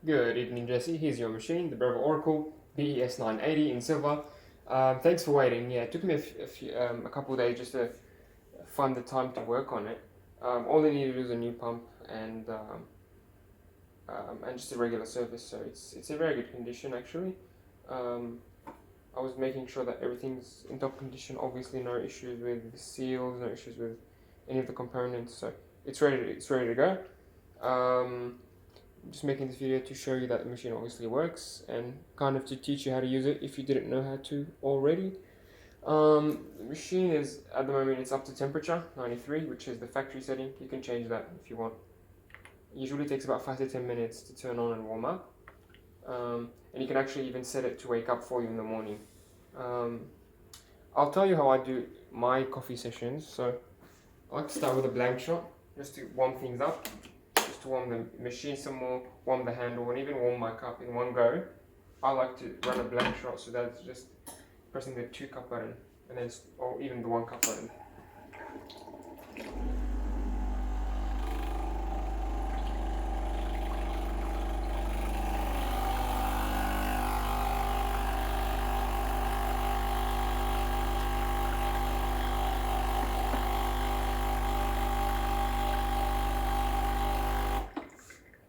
Good evening, Jesse. Here's your machine, the Breville Oracle BES980 in silver. Thanks for waiting. Yeah, it took me a couple of days just to find the time to work on it. All I needed was a new pump and just a regular service, so it's in very good condition actually. I was making sure that everything's in top condition. Obviously, no issues with the seals, no issues with any of the components, so it's ready to go. I'm just making this video to show you that the machine obviously works and kind of to teach you how to use it if you didn't know how to already. The machine is, at the moment, it's up to temperature 93, which is the factory setting. You can change that if you want. It usually takes about 5 to 10 minutes to turn on and warm up. And you can actually even set it to wake up for you in the morning. I'll tell you how I do my coffee sessions. So I like to start with a blank shot just to warm things up. To warm the machine some more, warm the handle, and even warm my cup in one go. I like to run a blank shot, so that's just pressing the 2 cup button, and then or even the 1 cup button.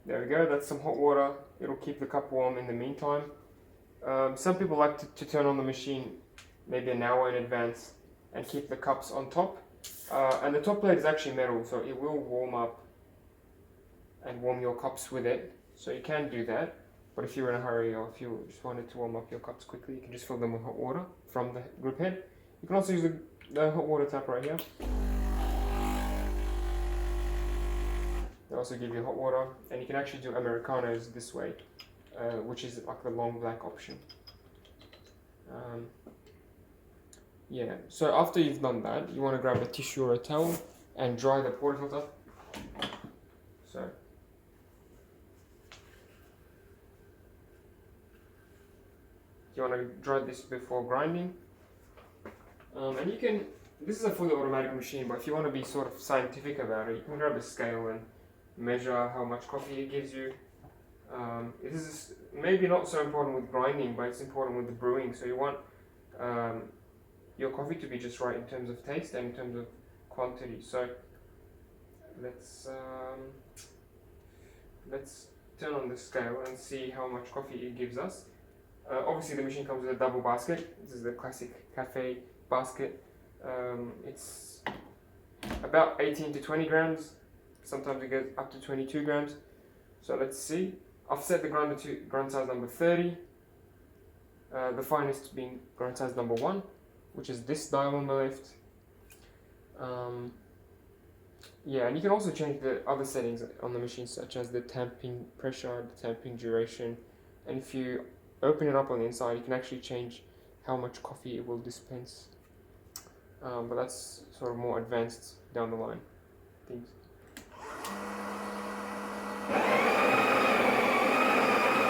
There we go, that's some hot water. It'll keep the cup warm in the meantime. Some people like to turn on the machine maybe an hour in advance and keep the cups on top. And the top plate is actually metal, so it will warm up and warm your cups with it. So you can do that. But if you're in a hurry or if you just wanted to warm up your cups quickly, you can just fill them with hot water from the grip head. You can also use the hot water tap right here. They also give you hot water, and you can actually do Americanos this way, which is like the long black option. Yeah, so after you've done that, you want to grab a tissue or a towel and dry the portafilter. So, you want to dry this before grinding. And you can, this is a fully automatic machine, but if you want to be sort of scientific about it, you can grab a scale and measure how much coffee it gives you. This is maybe not so important with grinding, but it's important with the brewing. So you want your coffee to be just right in terms of taste and in terms of quantity. So let's turn on the scale and see how much coffee it gives us. Obviously the machine comes with a double basket. This is the classic cafe basket. It's about 18 to 20 grams. Sometimes it goes up to 22 grams. So let's see. I've set the grinder to grind size number 30. The finest being grind size number 1, which is this dial on the left. Yeah, and you can also change the other settings on the machine, such as the tamping pressure, the tamping duration. And if you open it up on the inside, you can actually change how much coffee it will dispense. But that's sort of more advanced down the line things.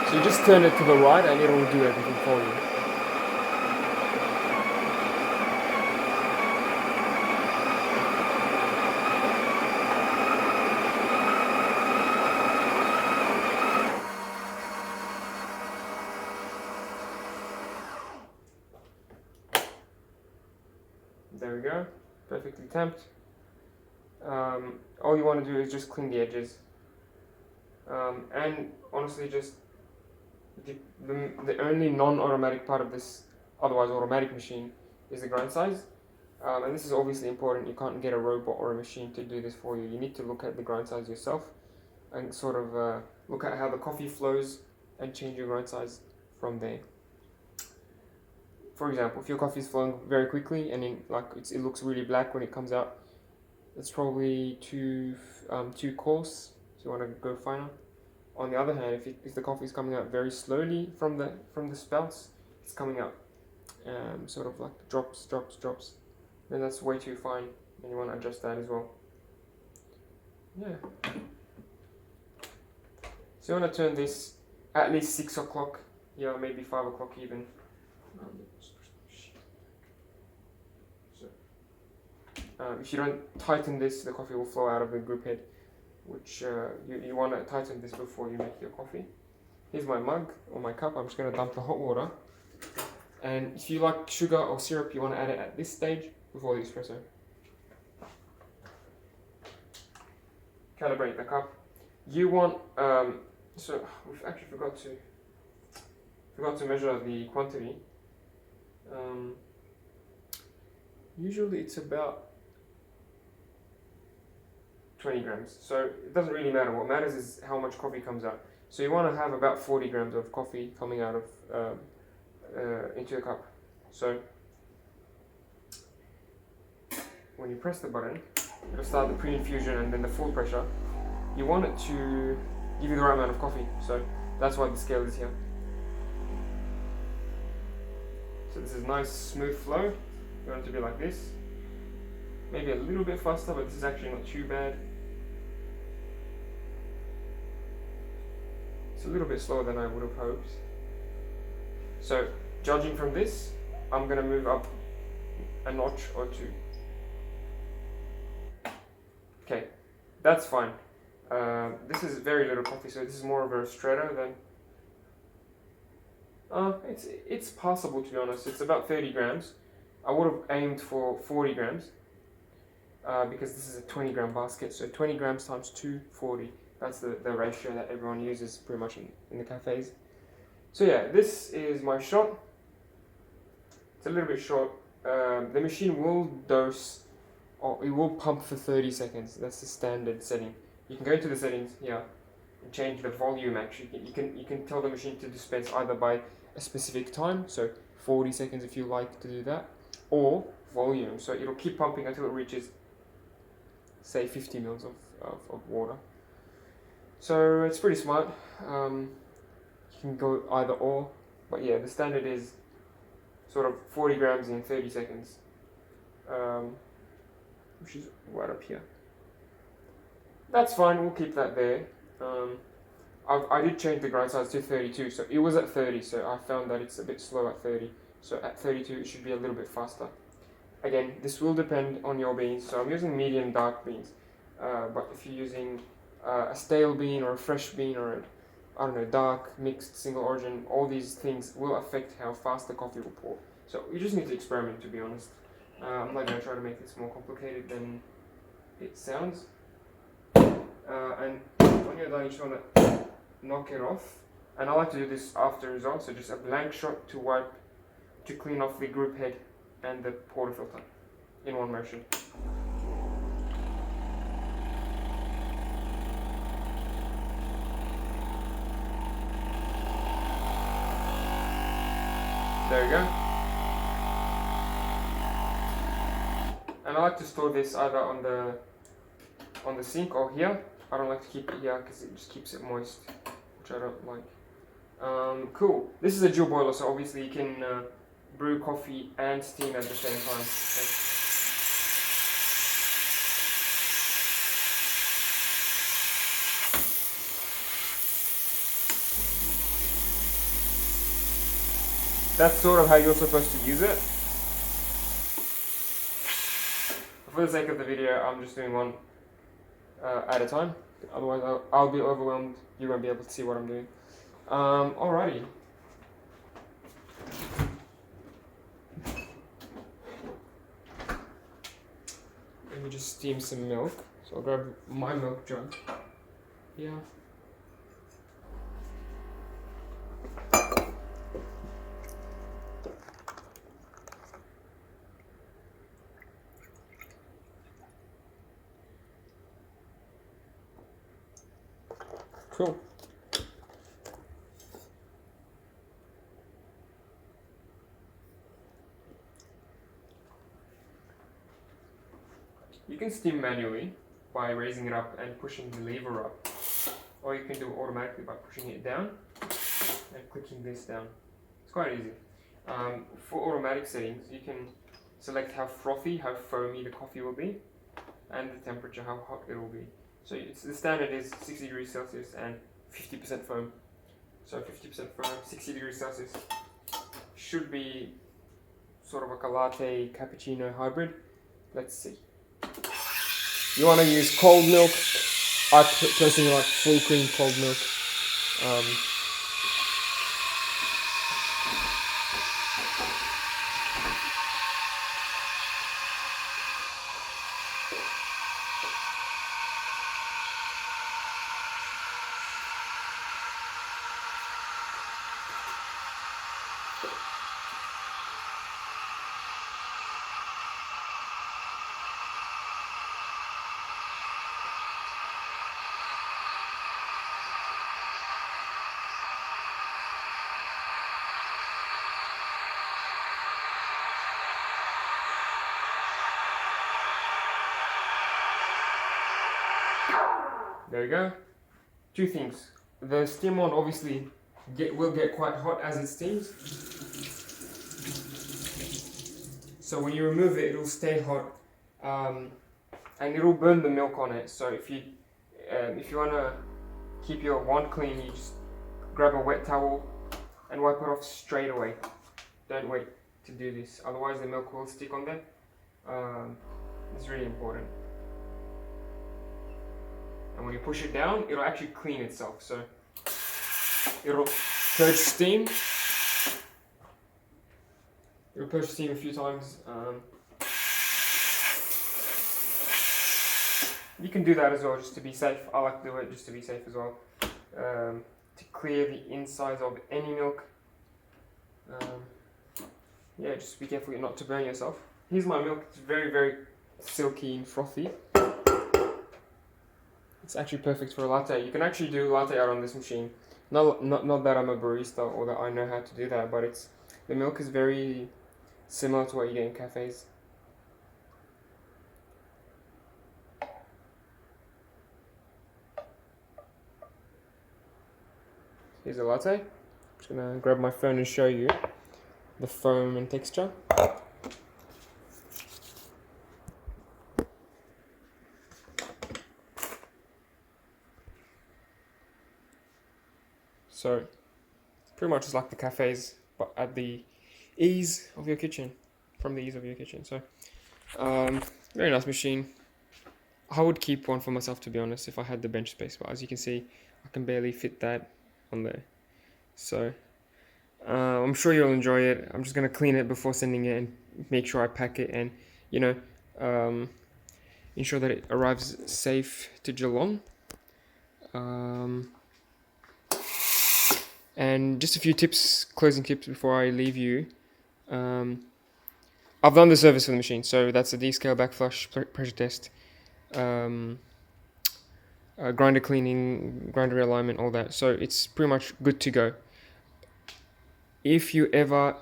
So you just turn it to the right and it will do everything for you. There we go, perfectly tamped. All you want to do is just clean the edges. And honestly, just the only non-automatic part of this otherwise automatic machine is the grind size. And this is obviously important. You can't get a robot or a machine to do this for you. You need to look at the grind size yourself and sort of look at how the coffee flows and change your grind size from there. For example, if your coffee is flowing very quickly and it looks really black when it comes out, it's probably too coarse, so you want to go finer. On the other hand, if the coffee is coming out very slowly from the spouts, it's coming out sort of like drops, then that's way too fine, and you want to adjust that as well. Yeah. So you want to turn this at least 6 o'clock, yeah, maybe 5 o'clock even. If you don't tighten this, the coffee will flow out of the grip head, which you want to tighten this before you make your coffee. Here's my mug or my cup. I'm just going to dump the hot water. And if you like sugar or syrup, you want to add it at this stage before the espresso. Calibrate the cup. You want, so we've actually forgot to measure the quantity. Usually it's about 20 grams. So it doesn't really matter. What matters is how much coffee comes out. So you want to have about 40 grams of coffee coming out of into the cup. So when you press the button, it'll start the pre-infusion and then the full pressure. You want it to give you the right amount of coffee. So that's why the scale is here. So this is nice smooth flow. You want it to be like this. Maybe a little bit faster, but this is actually not too bad. It's a little bit slower than I would have hoped. So judging from this, I'm going to move up a notch or two. Okay, that's fine. This is very little coffee, so this is more of a ristretto than... it's passable, to be honest. It's about 30 grams. I would have aimed for 40 grams because this is a 20 gram basket. So 20 grams times 2, 40. That's the ratio that everyone uses pretty much in the cafes. So yeah, this is my shot. It's a little bit short. The machine will dose, or it will pump for 30 seconds. That's the standard setting. You can go into the settings here and change the volume. Actually, you can tell the machine to dispense either by a specific time, so 40 seconds if you like to do that, or volume. So it'll keep pumping until it reaches, say, 50 mils of water. So it's pretty smart. You can go either or, but yeah, the standard is sort of 40 grams in 30 seconds, which is right up here. That's fine, we'll keep that there. I did change the grind size to 32, so it was at 30, so I found that it's a bit slow at 30. So at 32 it should be a little bit faster. Again, this will depend on your beans, so I'm using medium dark beans, but if you're using a stale bean or a fresh bean or I don't know, dark, mixed, single origin, all these things will affect how fast the coffee will pour. So you just need to experiment, to be honest. I'm not going to try to make this more complicated than it sounds. And when you're done, you just want to knock it off. And I like to do this after as well, so just a blank shot to wipe, to clean off the group head and the portafilter in one motion. There you go. And I like to store this either on the sink or here. I don't like to keep it here because it just keeps it moist, which I don't like. Cool. This is a dual boiler, so obviously you can brew coffee and steam at the same time. Okay. That's sort of how you're supposed to use it. For the sake of the video, I'm just doing one at a time. Otherwise, I'll be overwhelmed. You won't be able to see what I'm doing. Alrighty. Let me just steam some milk. So I'll grab my milk jug. Yeah. Cool. You can steam manually by raising it up and pushing the lever up, or you can do it automatically by pushing it down and clicking this down. It's quite easy. For automatic settings, you can select how frothy, how foamy the coffee will be, and the temperature, how hot it will be. So the standard is 60 degrees Celsius and 50% foam. So 50% foam, 60 degrees Celsius. Should be sort of like a latte cappuccino hybrid. Let's see. You want to use cold milk. I personally like full cream cold milk. There you go. Two things. The steam wand obviously will get quite hot as it steams. So when you remove it, it'll stay hot, and it'll burn the milk on it. So if you wanna keep your wand clean, you just grab a wet towel and wipe it off straight away. Don't wait to do this, otherwise the milk will stick on there. It's really important. And when you push it down, it'll actually clean itself. So it'll purge steam. It'll purge steam a few times. You can do that as well, just to be safe. I like to do it just to be safe as well. To clear the insides of any milk. Yeah, just be careful not to burn yourself. Here's my milk. It's very, very silky and frothy. It's actually perfect for a latte. You can actually do latte art on this machine. Not that I'm a barista or that I know how to do that, but the milk is very similar to what you get in cafes. Here's a latte. I'm just gonna grab my phone and show you the foam and texture. So, pretty much it's like the cafes, but at the ease of your kitchen, from the ease of your kitchen. So, very nice machine. I would keep one for myself, to be honest, if I had the bench space, but as you can see, I can barely fit that on there. So, I'm sure you'll enjoy it. I'm just going to clean it before sending it and make sure I pack it and, ensure that it arrives safe to Geelong. And just a few tips, closing tips before I leave you. I've done the service for the machine, so that's a descale, backflush, pressure test, grinder cleaning, grinder realignment, all that. So it's pretty much good to go. If you ever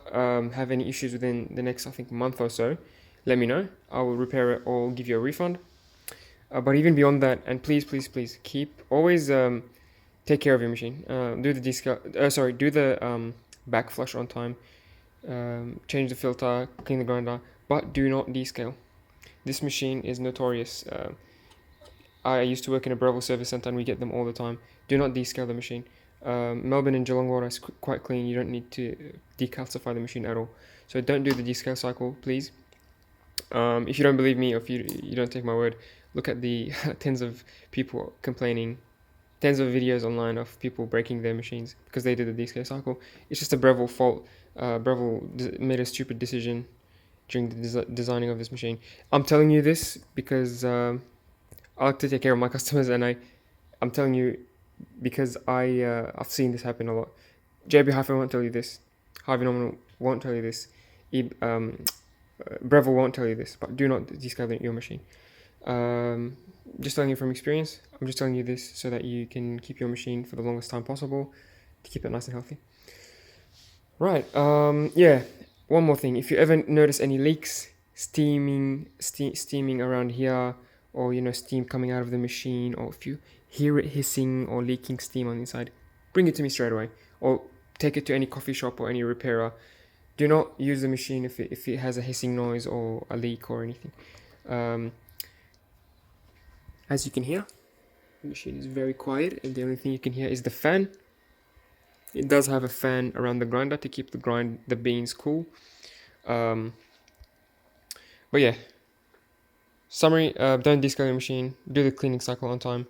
have any issues within the next, I think, month or so, let me know. I will repair it or give you a refund. But even beyond that, and please always take care of your machine. Do the descale. Do the backflush on time. Change the filter, clean the grinder, but do not descale. This machine is notorious. I used to work in a Breville service centre and we get them all the time. Do not descale the machine. Melbourne and Geelong water is quite clean. You don't need to decalcify the machine at all. So don't do the descale cycle, please. If you don't believe me or if you don't take my word, look at the tens of people complaining, tens of videos online of people breaking their machines because they did the descale cycle. It's just a Breville fault. Breville made a stupid decision during the designing of this machine. I'm telling you this because I like to take care of my customers, and I'm telling you because I've seen this happen a lot. JB Hi-Fi won't tell you this. Harvey Norman won't tell you this. Breville won't tell you this, but do not descale your machine. Just telling you from experience. I'm just telling you this so that you can keep your machine for the longest time possible to keep it nice and healthy. Right. Yeah. One more thing. If you ever notice any leaks, steaming around here, or steam coming out of the machine, or if you hear it hissing or leaking steam on the inside, bring it to me straight away, or take it to any coffee shop or any repairer. Do not use the machine if it has a hissing noise or a leak or anything. As you can hear, the machine is very quiet, and the only thing you can hear is the fan. It does have a fan around the grinder to keep the beans cool. But yeah. Summary: don't descale your machine. Do the cleaning cycle on time.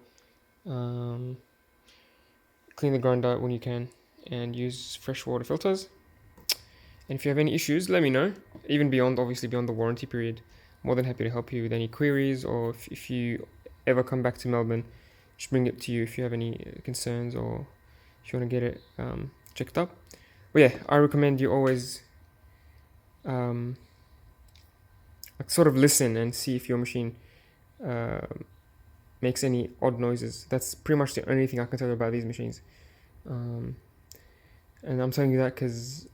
Clean the grinder when you can, and use fresh water filters. And if you have any issues, let me know. Even beyond the warranty period, more than happy to help you with any queries, or if you ever come back to Melbourne, just bring it to you if you have any concerns or if you want to get it checked up. Well, yeah, I recommend you always like sort of listen and see if your machine uh, makes any odd noises. That's pretty much the only thing I can tell you about these machines. Um, and I'm telling you that because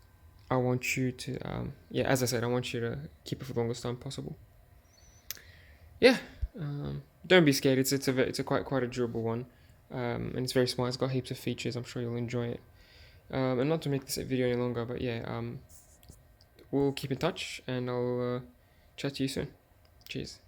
I want you to, yeah, as I said, I want you to keep it for the longest time possible. Yeah, don't be scared. It's a quite a durable one, and it's very smart. It's got heaps of features. I'm sure you'll enjoy it. And not to make this video any longer, but yeah, we'll keep in touch, and I'll chat to you soon. Cheers.